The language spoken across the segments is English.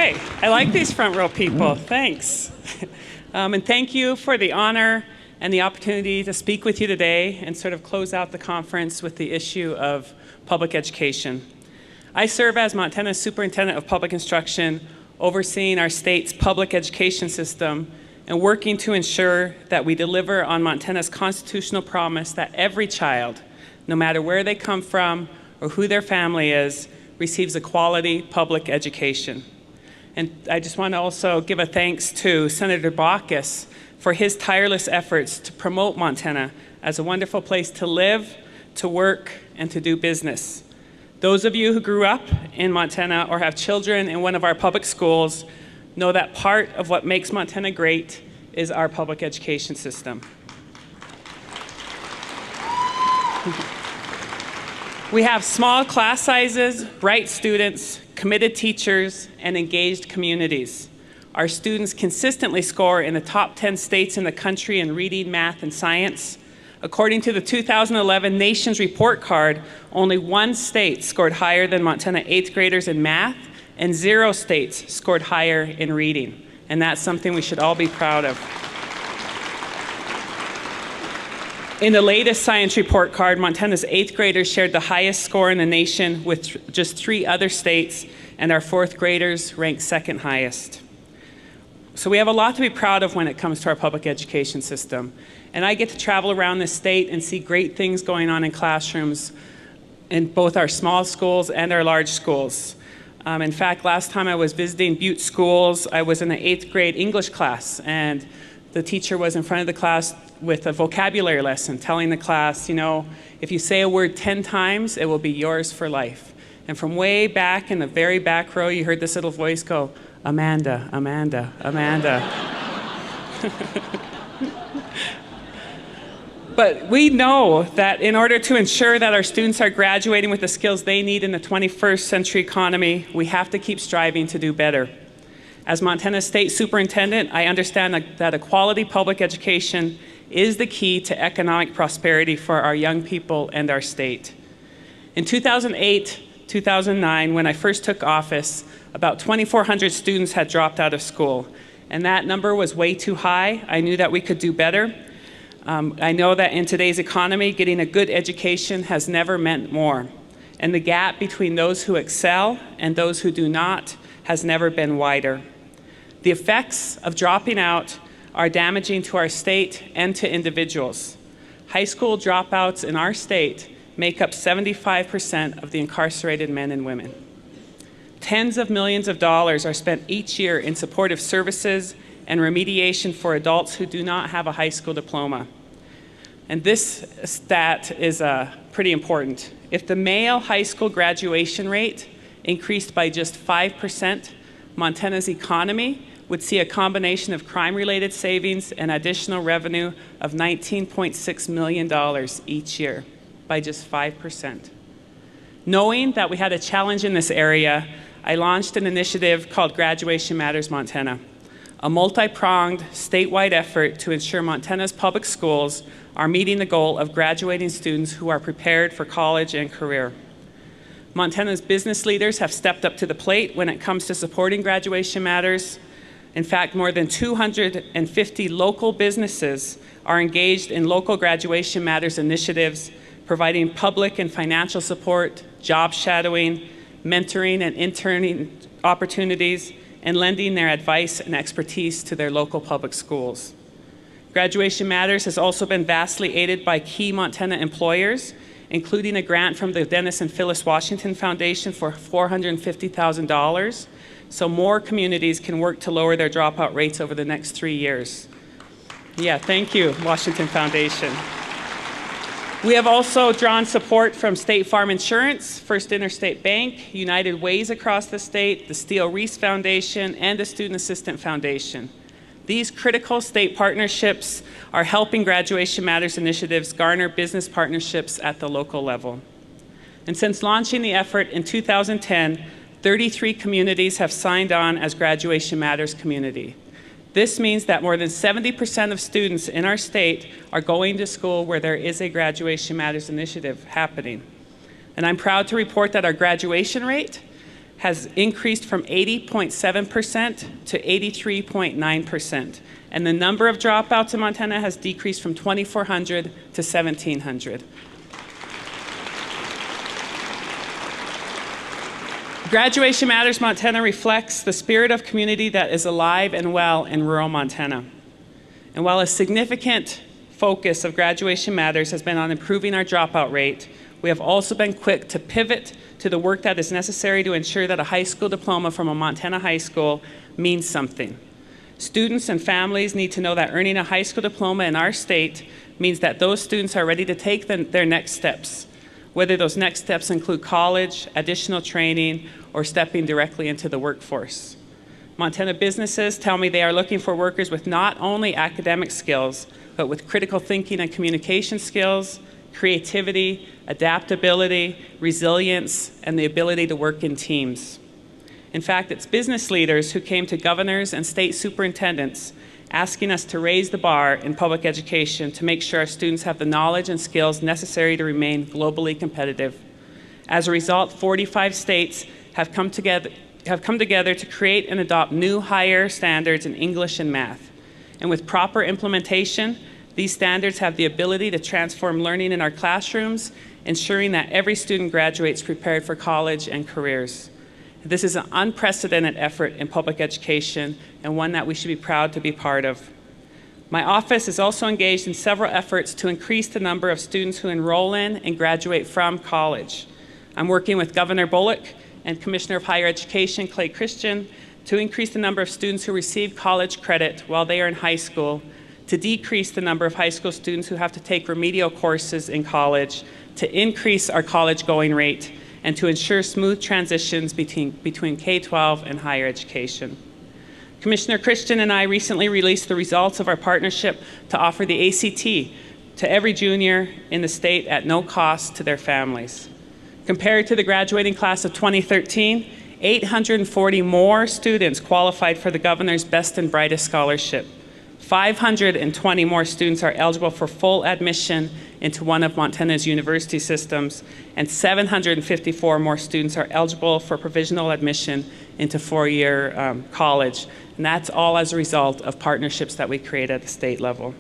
Okay, I like these front row people. Thanks. And thank you for the honor and the opportunity to speak with you today and sort of close out the conference with the issue of public education. I serve as Montana's Superintendent of Public Instruction, overseeing our state's public education system and working to ensure that we deliver on Montana's constitutional promise that every child, no matter where they come from or who their family is, receives a quality public education. And I just want to also give a thanks to Senator Baucus for his tireless efforts to promote Montana as a wonderful place to live, to work, and to do business. Those of you who grew up in Montana or have children in one of our public schools know that part of what makes Montana great is our public education system. We have small class sizes, bright students, committed teachers, and engaged communities. Our students consistently score in the top 10 states in the country in reading, math, and science. According to the 2011 Nations Report Card, only one state scored higher than Montana 8th graders in math, and 0 states scored higher in reading. And that's something we should all be proud of. In the latest science report card, Montana's 8th graders shared the highest score in the nation with just 3 other states, and our 4th graders ranked 2nd highest. So we have a lot to be proud of when it comes to our public education system. And I get to travel around the state and see great things going on in classrooms in both our small schools and our large schools. In fact, last time I was visiting Butte schools, I was in an 8th grade English class, and the teacher was in front of the class with a vocabulary lesson, telling the class, you know, if you say a word 10 times, it will be yours for life. And from way back in the very back row, you heard this little voice go, Amanda, Amanda, Amanda. But we know that in order to ensure that our students are graduating with the skills they need in the 21st century economy, we have to keep striving to do better. As Montana State Superintendent, I understand that a quality public education is the key to economic prosperity for our young people and our state. In 2008-2009, when I first took office, about 2,400 students had dropped out of school, and that number was way too high. I knew that we could do better. I know that in today's economy, getting a good education has never meant more, and the gap between those who excel and those who do not has never been wider. The effects of dropping out are damaging to our state and to individuals. High school dropouts in our state make up 75% of the incarcerated men and women. Tens of millions of dollars are spent each year in supportive services and remediation for adults who do not have a high school diploma. And this stat is pretty important. If the male high school graduation rate increased by just 5%, Montana's economy would see a combination of crime-related savings and additional revenue of $19.6 million each year by just 5%. Knowing that we had a challenge in this area, I launched an initiative called Graduation Matters Montana, a multi-pronged statewide effort to ensure Montana's public schools are meeting the goal of graduating students who are prepared for college and career. Montana's business leaders have stepped up to the plate when it comes to supporting Graduation Matters. In fact, more than 250 local businesses are engaged in local Graduation Matters initiatives, providing public and financial support, job shadowing, mentoring and interning opportunities, and lending their advice and expertise to their local public schools. Graduation Matters has also been vastly aided by key Montana employers, including a grant from the Dennis and Phyllis Washington Foundation for $450,000, so more communities can work to lower their dropout rates over the next 3 years. Yeah, thank you, Washington Foundation. We have also drawn support from State Farm Insurance, First Interstate Bank, United Ways across the state, the Steele Reese Foundation, and the Student Assistant Foundation. These critical state partnerships are helping Graduation Matters initiatives garner business partnerships at the local level. And since launching the effort in 2010, 33 communities have signed on as Graduation Matters community. This means that more than 70% of students in our state are going to school where there is a Graduation Matters initiative happening. And I'm proud to report that our graduation rate has increased from 80.7% to 83.9%. And the number of dropouts in Montana has decreased from 2,400 to 1,700. Graduation Matters Montana reflects the spirit of community that is alive and well in rural Montana. And while a significant focus of Graduation Matters has been on improving our dropout rate, we have also been quick to pivot to the work that is necessary to ensure that a high school diploma from a Montana high school means something. Students and families need to know that earning a high school diploma in our state means that those students are ready to take their next steps, whether those next steps include college, additional training, or stepping directly into the workforce. Montana businesses tell me they are looking for workers with not only academic skills, but with critical thinking and communication skills, creativity, adaptability, resilience, and the ability to work in teams. In fact, it's business leaders who came to governors and state superintendents asking us to raise the bar in public education to make sure our students have the knowledge and skills necessary to remain globally competitive. As a result, 45 states have come together to create and adopt new higher standards in English and math. And with proper implementation, these standards have the ability to transform learning in our classrooms, ensuring that every student graduates prepared for college and careers. This is an unprecedented effort in public education and one that we should be proud to be part of. My office is also engaged in several efforts to increase the number of students who enroll in and graduate from college. I'm working with Governor Bullock and Commissioner of Higher Education, Clay Christian, to increase the number of students who receive college credit while they are in high school, to decrease the number of high school students who have to take remedial courses in college, to increase our college going rate, and to ensure smooth transitions between K-12 and higher education. Commissioner Christian and I recently released the results of our partnership to offer the ACT to every junior in the state at no cost to their families. Compared to the graduating class of 2013, 840 more students qualified for the governor's Best and Brightest Scholarship. 520 more students are eligible for full admission into one of Montana's university systems, and 754 more students are eligible for provisional admission into four-year college. And that's all as a result of partnerships that we create at the state level.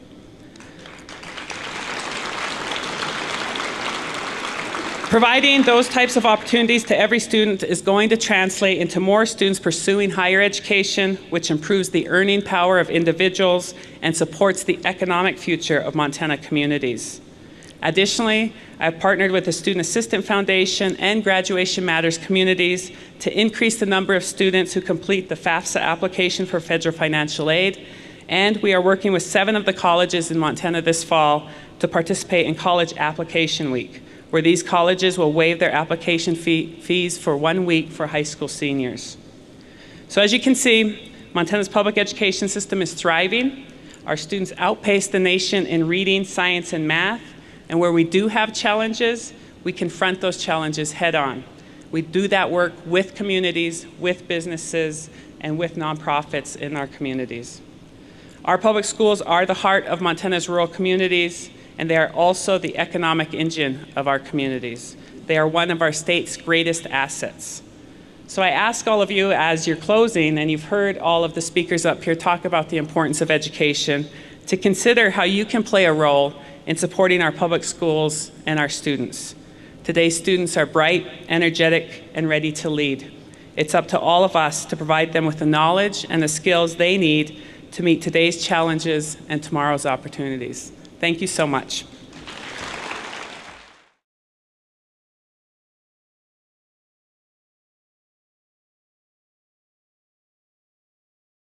Providing those types of opportunities to every student is going to translate into more students pursuing higher education, which improves the earning power of individuals and supports the economic future of Montana communities. Additionally, I've partnered with the Student Assistant Foundation and Graduation Matters communities to increase the number of students who complete the FAFSA application for federal financial aid, and we are working with 7 of the colleges in Montana this fall to participate in College Application Week, where these colleges will waive their application fees for 1 week for high school seniors. So as you can see, Montana's public education system is thriving. Our students outpace the nation in reading, science, and math. And where we do have challenges, we confront those challenges head on. We do that work with communities, with businesses, and with nonprofits in our communities. Our public schools are the heart of Montana's rural communities, and they are also the economic engine of our communities. They are one of our state's greatest assets. So I ask all of you, as you're closing, and you've heard all of the speakers up here talk about the importance of education, to consider how you can play a role in supporting our public schools and our students. Today's students are bright, energetic, and ready to lead. It's up to all of us to provide them with the knowledge and the skills they need to meet today's challenges and tomorrow's opportunities. Thank you so much.